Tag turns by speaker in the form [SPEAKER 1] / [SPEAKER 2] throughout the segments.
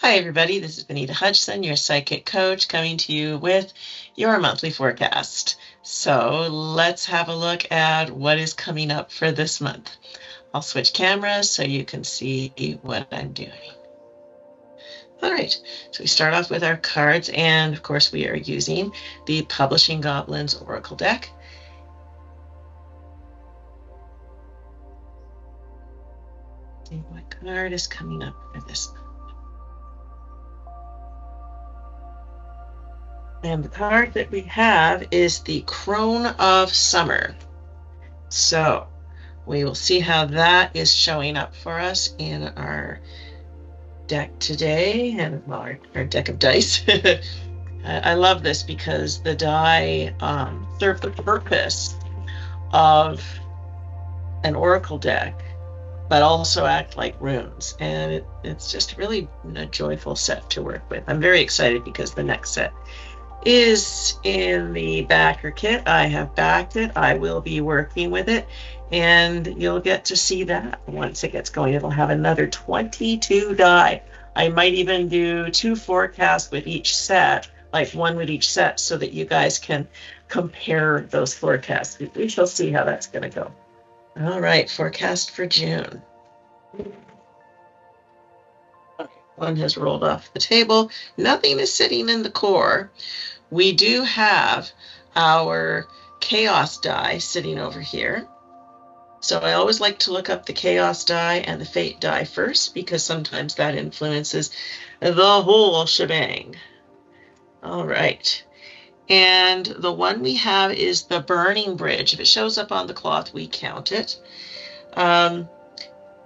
[SPEAKER 1] Hi, everybody. This is Benita Hudson, your psychic coach, coming to you with your monthly forecast. So let's have a look at what is coming up for this month. I'll switch cameras so you can see what I'm doing. All right, so we start off with our cards, and of course we are using the Publishing Goblins Oracle deck. See what card is coming up for this month. And the card that we have is the Crone of Summer. So we will see how that is showing up for us in our deck today, and our deck of dice. I love this because the die serve the purpose of an oracle deck, but also act like runes, and it's just really a joyful set to work with. I'm very excited because the next set is in the backer kit. I have backed it. I will be working with it, and you'll get to see that once it gets going. It'll have another 22 die. I might even do 2 forecasts with each set, like one with each set, so that you guys can compare those forecasts. We shall see how that's going to go. All right, forecast for June. Okay, one has rolled off the table. Nothing is sitting in the core. We do have our chaos die sitting over here. So I always like to look up the chaos die and the fate die first, because sometimes that influences the whole shebang. All right. And the one we have is the burning bridge. If it shows up on the cloth, we count it.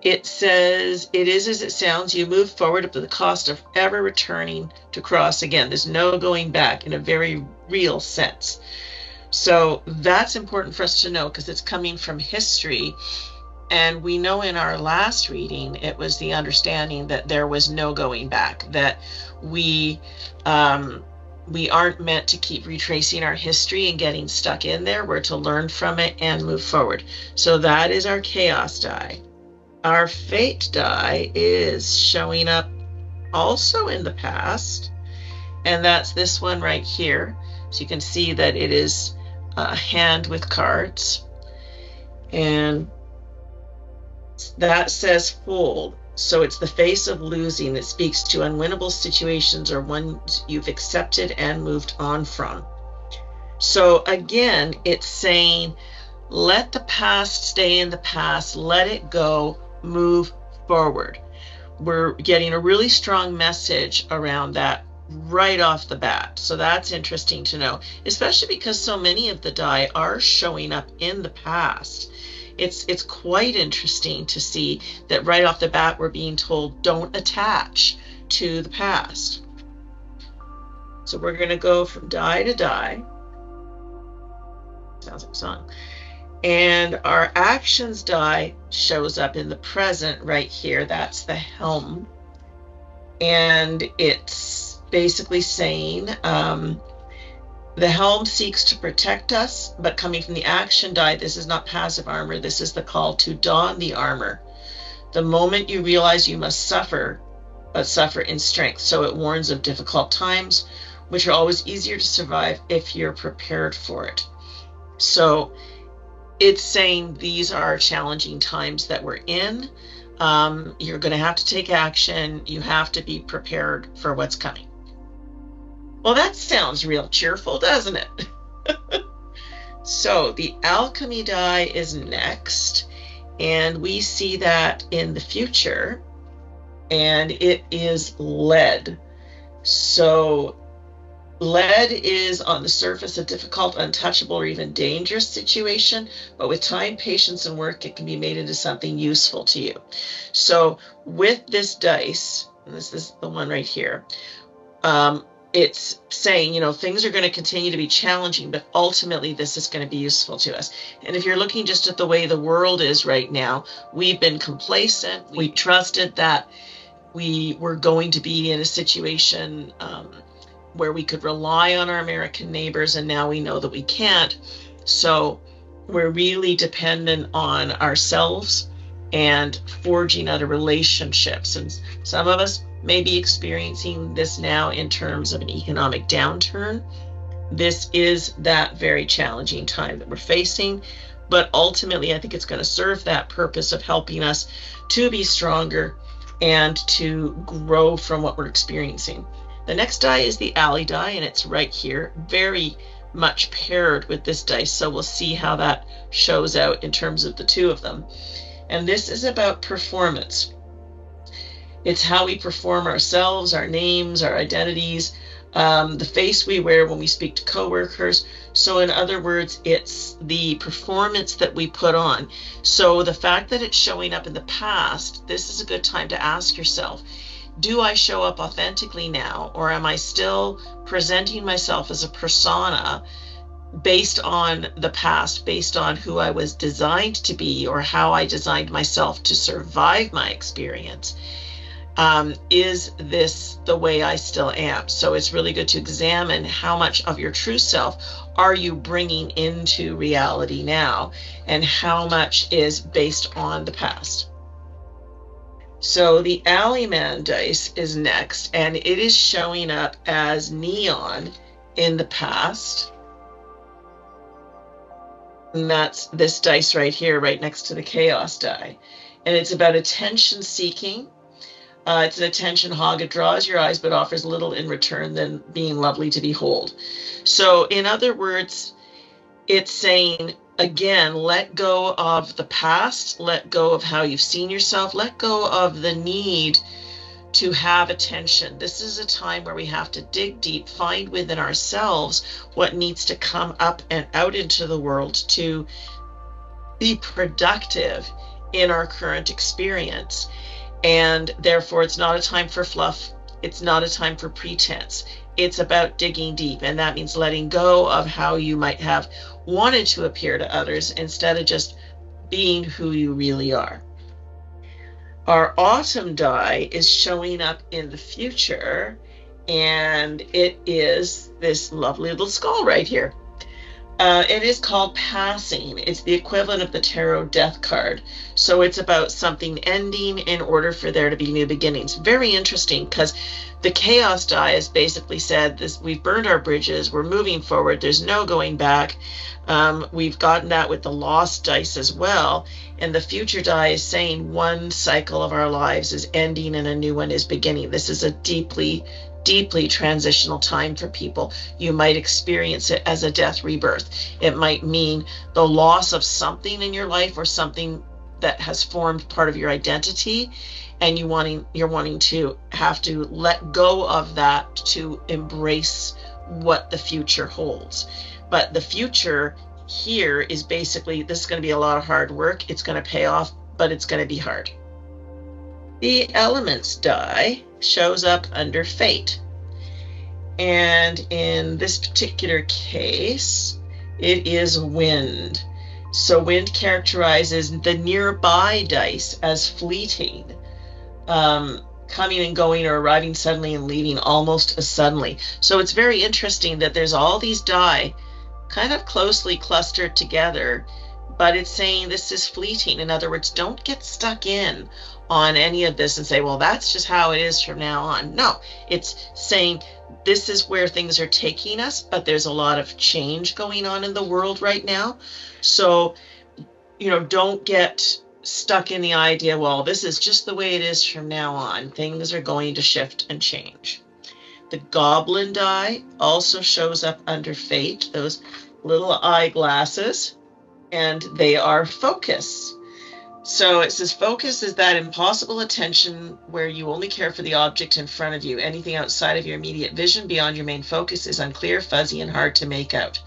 [SPEAKER 1] It says, it is as it sounds. You move forward at the cost of ever returning to cross again. There's no going back in a very real sense. So that's important for us to know, because it's coming from history. And we know in our last reading, it was the understanding that there was no going back, that we aren't meant to keep retracing our history and getting stuck in there. We're to learn from it and move forward. So that is our chaos die. Our fate die is showing up also in the past, and that's this one right here. So you can see that it is a hand with cards, and that says fold. So it's the face of losing. It speaks to unwinnable situations or ones you've accepted and moved on from. So again, it's saying, let the past stay in the past, let it go, move forward. We're getting a really strong message around that right off the bat. So that's interesting to know, especially because so many of the die are showing up in the past. It's quite interesting to see that right off the bat we're being told, don't attach to the past. So we're going to go from die to die. Sounds like a song. And our actions die shows up in the present right here. That's the helm. And it's basically saying, the helm seeks to protect us, but coming from the action die, this is not passive armor. This is the call to don the armor. The moment you realize you must suffer, but suffer in strength. So it warns of difficult times, which are always easier to survive if you're prepared for it. So it's saying these are challenging times that we're in. You're going to have to take action. You have to be prepared for what's coming. Well, that sounds real cheerful, doesn't it? So the alchemy die is next, and we see that in the future, and it is lead. So lead is on the surface a difficult, untouchable, or even dangerous situation, but with time, patience, and work, it can be made into something useful to you. So with this dice, and this is the one right here, it's saying, things are going to continue to be challenging, but ultimately this is going to be useful to us. And if you're looking just at the way the world is right now, we've been complacent. We trusted that we were going to be in a situation where we could rely on our American neighbors, and now we know that we can't. So we're really dependent on ourselves and forging other relationships. And some of us may be experiencing this now in terms of an economic downturn. This is that very challenging time that we're facing, but ultimately I think it's going to serve that purpose of helping us to be stronger and to grow from what we're experiencing. The next die is the alley die, and it's right here, very much paired with this dice, so we'll see how that shows out in terms of the two of them. And this is about performance. It's how we perform ourselves, our names, our identities, the face we wear when we speak to coworkers. So in other words, it's the performance that we put on. So the fact that it's showing up in the past, this is a good time to ask yourself, do I show up authentically now, or am I still presenting myself as a persona based on the past, based on who I was designed to be or how I designed myself to survive my experience? Is this the way I still am? So it's really good to examine how much of your true self are you bringing into reality now, and how much is based on the past. So the Alleyman dice is next, and it is showing up as neon in the past. And that's this dice right here, right next to the chaos die. And it's about attention seeking. It's an attention hog. It draws your eyes, but offers little in return than being lovely to behold. So in other words, it's saying, again, let go of the past, let go of how you've seen yourself, let go of the need to have attention. This is a time where we have to dig deep, find within ourselves what needs to come up and out into the world to be productive in our current experience. And therefore, it's not a time for fluff. It's not a time for pretense. It's about digging deep. And that means letting go of how you might have wanted to appear to others instead of just being who you really are. Our autumn die is showing up in the future, and it is this lovely little skull right here. It is called passing. It's the equivalent of the tarot death card. So it's about something ending in order for there to be new beginnings. Very interesting, because the chaos die has basically said this: we've burned our bridges, we're moving forward, there's no going back. We've gotten that with the lost dice as well. And the future die is saying one cycle of our lives is ending and a new one is beginning. This is a deeply transitional time for people. You might experience it as a death rebirth. It might mean the loss of something in your life, or something that has formed part of your identity, and you're wanting to have to let go of that to embrace what the future holds. But the future here is basically, this is going to be a lot of hard work. It's going to pay off, but it's going to be hard. The elements die shows up under fate. And in this particular case, it is wind. So wind characterizes the nearby dice as fleeting, coming and going, or arriving suddenly and leaving almost as suddenly. So it's very interesting that there's all these die kind of closely clustered together, but it's saying this is fleeting. In other words, don't get stuck in on any of this and say, well, that's just how it is from now on. No, it's saying this is where things are taking us, but there's a lot of change going on in the world right now. So, don't get stuck in the idea, well, this is just the way it is from now on. Things are going to shift and change. The Goblin die also shows up under fate, those little eyeglasses, and they are focus. So it says focus is that impossible attention where you only care for the object in front of you. Anything outside of your immediate vision beyond your main focus is unclear, fuzzy, and hard to make out.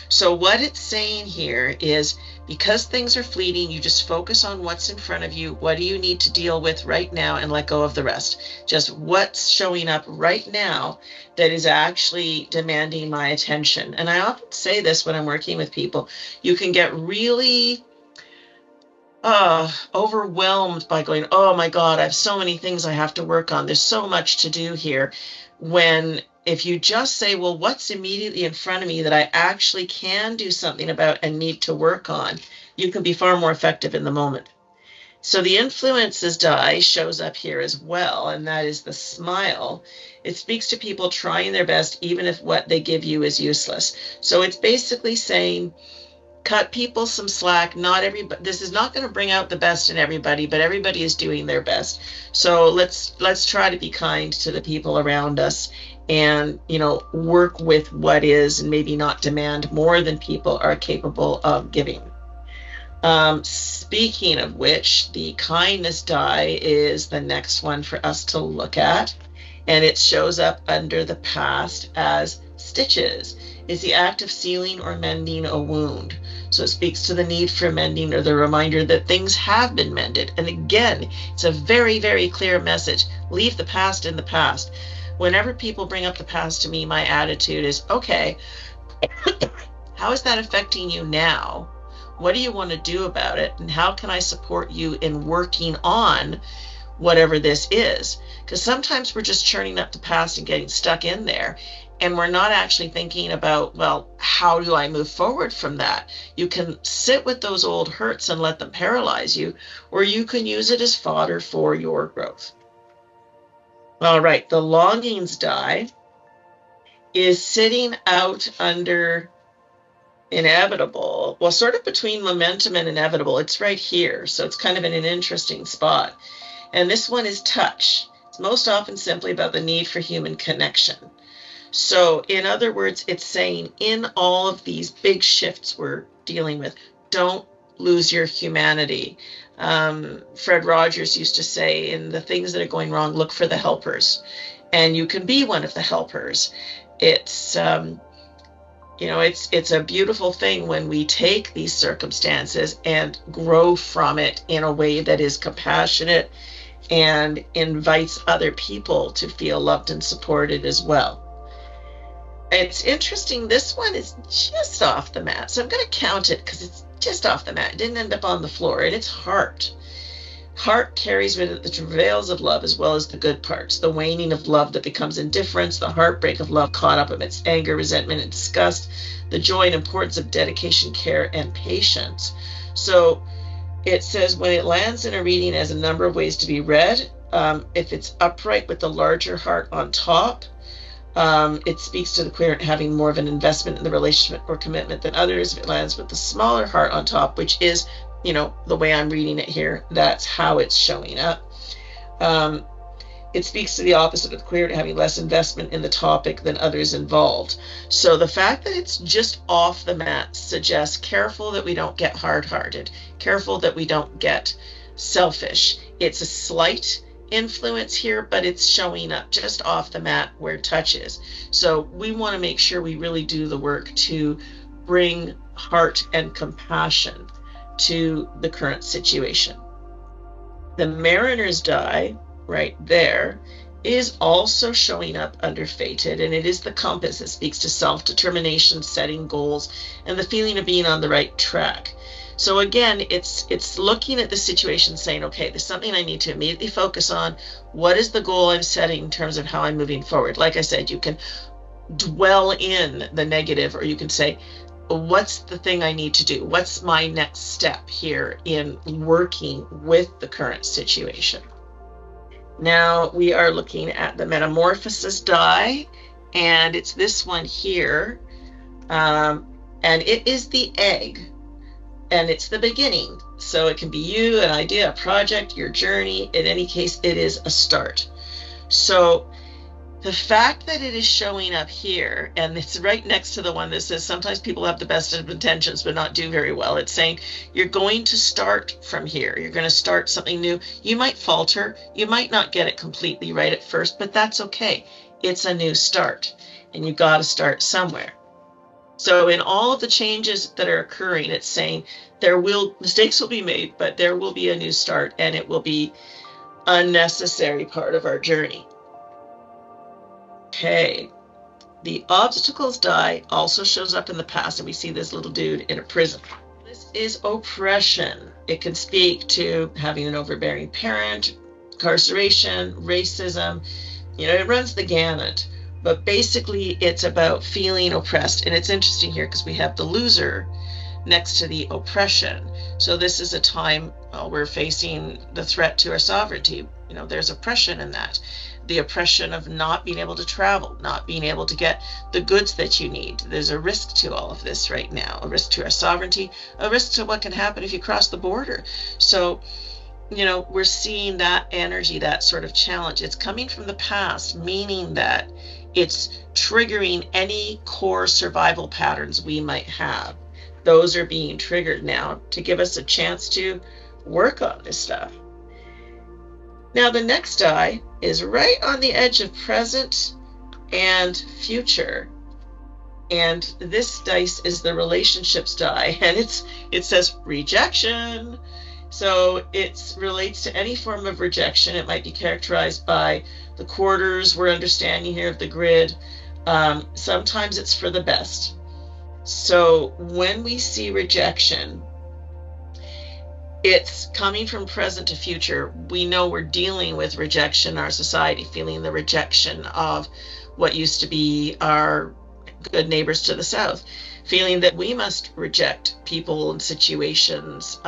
[SPEAKER 1] So what it's saying here is, because things are fleeting, you just focus on what's in front of you. What do you need to deal with right now, and let go of the rest? Just what's showing up right now that is actually demanding my attention. And I often say this when I'm working with people. You can get really overwhelmed by going, oh my God, I have so many things I have to work on. There's so much to do here. When if you just say, well, what's immediately in front of me that I actually can do something about and need to work on, you can be far more effective in the moment. So the influences die shows up here as well, and that is the smile. It speaks to people trying their best, even if what they give you is useless. So it's basically saying, cut people some slack. Not everybody, this is not going to bring out the best in everybody, but everybody is doing their best. So let's try to be kind to the people around us, and work with what is, and maybe not demand more than people are capable of giving. Speaking of which, the kindness die is the next one for us to look at, and it shows up under the past as stitches. It's the act of sealing or mending a wound. So it speaks to the need for mending, or the reminder that things have been mended. And again, it's a very, very clear message. Leave the past in the past. Whenever people bring up the past to me, my attitude is, okay, how is that affecting you now? What do you want to do about it? And how can I support you in working on whatever this is? Because sometimes we're just churning up the past and getting stuck in there, and we're not actually thinking about, well, how do I move forward from that? You can sit with those old hurts and let them paralyze you, or you can use it as fodder for your growth. All right, the longings die is sitting out under inevitable, well, sort of between momentum and inevitable. It's right here, so it's kind of in an interesting spot. And this one is touch. It's most often simply about the need for human connection. So in other words, it's saying in all of these big shifts we're dealing with, don't lose your humanity. Fred Rogers used to say, in the things that are going wrong, look for the helpers. And you can be one of the helpers. It's it's a beautiful thing when we take these circumstances and grow from it in a way that is compassionate and invites other people to feel loved and supported as well. It's interesting, this one is just off the mat, so I'm going to count it because it's just off the mat. It didn't end up on the floor, and it's heart. Heart carries with it the travails of love as well as the good parts, the waning of love that becomes indifference, the heartbreak of love caught up amidst anger, resentment, and disgust, the joy and importance of dedication, care, and patience. So it says when it lands in a reading, it has a number of ways to be read. If it's upright with the larger heart on top, it speaks to the querent having more of an investment in the relationship or commitment than others. If it lands with the smaller heart on top, which is the way I'm reading it here, that's how it's showing up. It speaks to the opposite of queer, having less investment in the topic than others involved. So the fact that it's just off the mat suggests careful that we don't get hard-hearted, careful that we don't get selfish. It's a slight influence here, but it's showing up just off the mat where touch is. So we want to make sure we really do the work to bring heart and compassion to the current situation. The Mariner's die right there is also showing up under fated, and it is the compass that speaks to self-determination, setting goals, and the feeling of being on the right track. So again, it's looking at the situation saying, okay, there's something I need to immediately focus on. What is the goal I'm setting in terms of how I'm moving forward? Like I said, you can dwell in the negative, or you can say, what's the thing I need to do? What's my next step here in working with the current situation? Now we are looking at the metamorphosis die, and it's this one here, and it is the egg, and it's the beginning. So it can be you, an idea, a project, your journey. In any case, it is a start. So the fact that it is showing up here, and it's right next to the one that says sometimes people have the best of intentions but not do very well. It's saying you're going to start from here. You're going to start something new. You might falter. You might not get it completely right at first, but that's okay. It's a new start, and you've got to start somewhere. So in all of the changes that are occurring, it's saying mistakes will be made, but there will be a new start, and it will be a necessary part of our journey. Okay, the obstacles die also shows up in the past, and we see this little dude in a prison. This is oppression. It can speak to having an overbearing parent, incarceration, racism. It runs the gamut. But basically, it's about feeling oppressed. And it's interesting here because we have the loser next to the oppression. So this is a time Well, we're facing the threat to our sovereignty. You know, there's oppression in that. The oppression of not being able to travel, not being able to get the goods that you need. There's a risk to all of this right now, a risk to our sovereignty, a risk to what can happen if you cross the border. So, you know, we're seeing that energy, that sort of challenge. It's coming from the past, meaning that it's triggering any core survival patterns we might have. Those are being triggered now to give us a chance to work on this stuff. Now, the next die is right on the edge of present and future. And this dice is the relationships die, and it says rejection. So it relates to any form of rejection. It might be characterized by the quarters we're understanding here of the grid. Sometimes it's for the best. So when we see rejection, it's coming from present to future. We know we're dealing with rejection in our society, feeling the rejection of what used to be our good neighbors to the south, feeling that we must reject people and situations,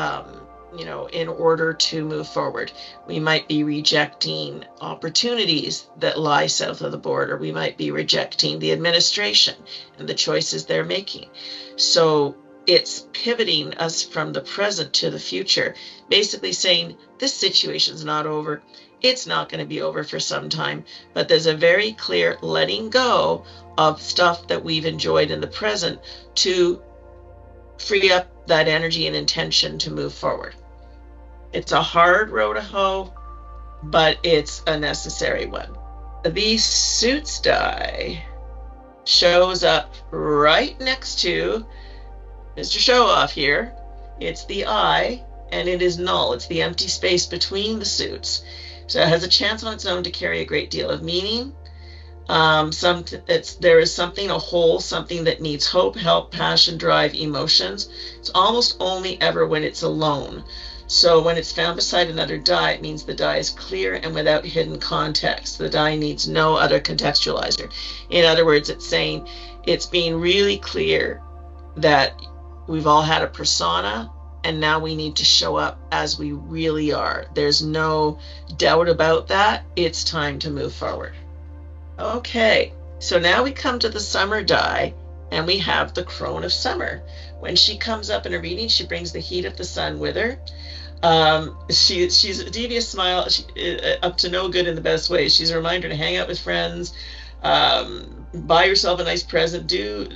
[SPEAKER 1] you know, in order to move forward. We might be rejecting opportunities that lie south of the border. We might be rejecting the administration and the choices they're making. So it's pivoting us from the present to the future, basically saying this situation's not over. It's not going to be over for some time, but there's a very clear letting go of stuff that we've enjoyed in the present to free up that energy and intention to move forward. It's a hard row to hoe, but it's a necessary one. The suits die shows up right next to Mr. Show-Off here. It's the eye, and it is null. It's the empty space between the suits. So it has a chance on its own to carry a great deal of meaning. There is something, a whole, something that needs hope, help, passion, drive, emotions. It's almost only ever when it's alone. So when it's found beside another die, it means the die is clear and without hidden context. The die needs no other contextualizer. In other words, it's saying it's being really clear that we've all had a persona, and now we need to show up as we really are. There's no doubt about that. It's time to move forward. Okay, so now we come to the summer die, and we have the crone of summer. When she comes up in a reading, she brings the heat of the sun with her. She's a devious smile, up to no good in the best way. She's a reminder to hang out with friends, buy yourself a nice present.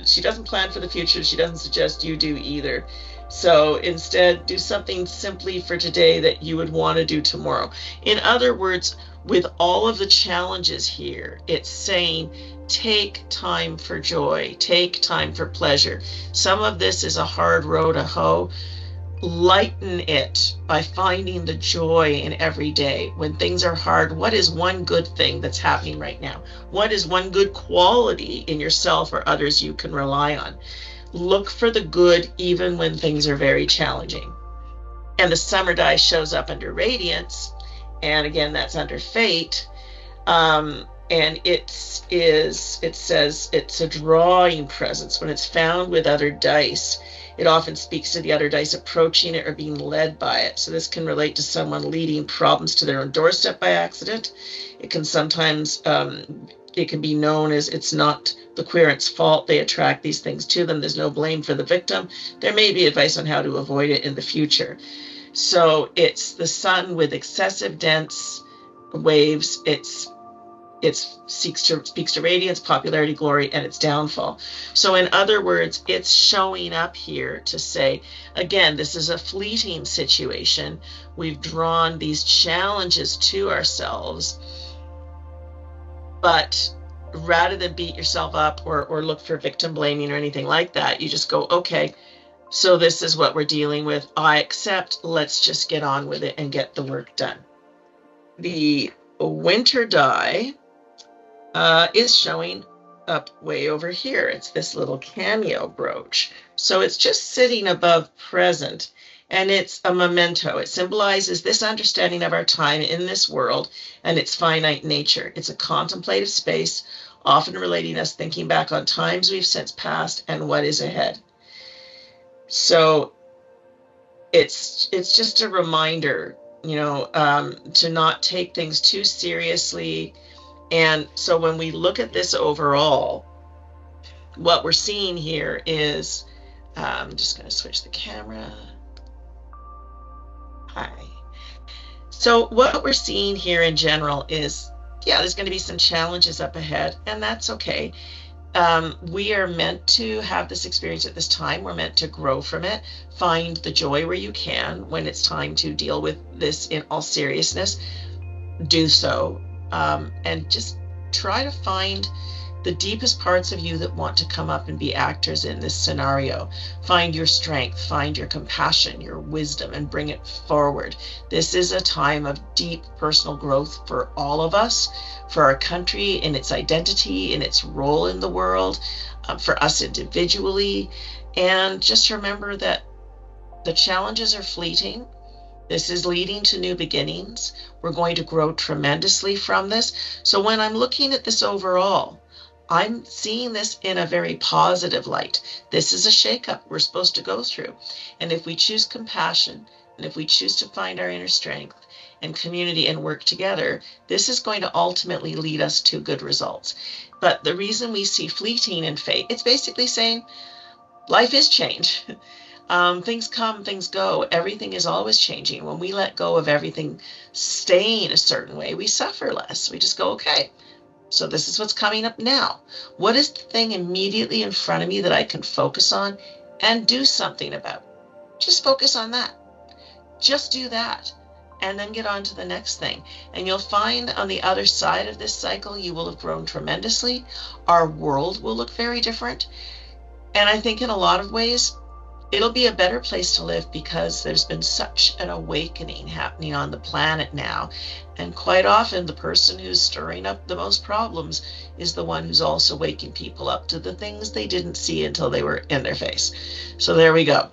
[SPEAKER 1] She doesn't plan for the future. She doesn't suggest you do either. So instead, do something simply for today that you would want to do tomorrow. In other words, with all of the challenges here, it's saying take time for joy, take time for pleasure. Some of this is a hard row to hoe. Lighten it by finding the joy in every day. When things are hard, what is one good thing that's happening right now? What is one good quality in yourself or others you can rely on? Look for the good even when things are very challenging. And the summer die shows up under radiance, and again that's under fate. And it says it's a drawing presence. When it's found with other dice, it often speaks to the other dice approaching it or being led by it. So this can relate to someone leading problems to their own doorstep by accident. It can sometimes, it can be known as it's not the querent's fault. They attract these things to them. There's no blame for the victim. There may be advice on how to avoid it in the future. So it's the sun with excessive dense waves. It speaks to radiance, popularity, glory, and its downfall. So in other words, it's showing up here to say, again, this is a fleeting situation. We've drawn these challenges to ourselves, but rather than beat yourself up or look for victim blaming or anything like that, you just go, okay, so this is what we're dealing with. I accept. Let's just get on with it and get the work done. The winter die is showing up way over here. It's this little cameo brooch. So it's just sitting above present, and it's a memento. It symbolizes this understanding of our time in this world and its finite nature. It's a contemplative space, often relating us thinking back on times we've since passed and what is ahead. So it's just a reminder, to not take things too seriously. And so when we look at this overall, what we're seeing here is, I'm just going to switch the camera. Hi. So what we're seeing here in general is, yeah, there's going to be some challenges up ahead, and that's okay. We are meant to have this experience at this time. We're meant to grow from it, find the joy where you can. When it's time to deal with this in all seriousness, do so, and just try to find the deepest parts of you that want to come up and be actors in this scenario. Find your strength, find your compassion, your wisdom, and bring it forward. This is a time of deep personal growth for all of us, for our country in its identity, in its role in the world, for us individually. And just remember that the challenges are fleeting. This is leading to new beginnings. We're going to grow tremendously from this. So when I'm looking at this overall, I'm seeing this in a very positive light. This is a shakeup we're supposed to go through. And if we choose compassion, and if we choose to find our inner strength and community and work together, this is going to ultimately lead us to good results. But the reason we see fleeting in fate, it's basically saying life is change. Things come, things go. Everything is always changing. When we let go of everything staying a certain way, we suffer less. We just go, okay, so this is what's coming up now. What is the thing immediately in front of me that I can focus on and do something about? Just focus on that. Just do that. And then get on to the next thing. And you'll find on the other side of this cycle, you will have grown tremendously. Our world will look very different. And I think in a lot of ways, it'll be a better place to live because there's been such an awakening happening on the planet now. And quite often, the person who's stirring up the most problems is the one who's also waking people up to the things they didn't see until they were in their face. So there we go.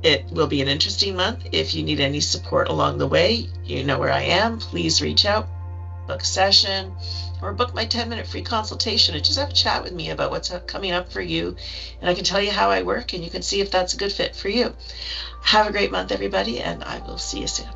[SPEAKER 1] It will be an interesting month. If you need any support along the way, you know where I am. Please reach out, book a session, or book my 10-minute free consultation and just have a chat with me about what's coming up for you. And I can tell you how I work, and you can see if that's a good fit for you. Have a great month, everybody, and I will see you soon.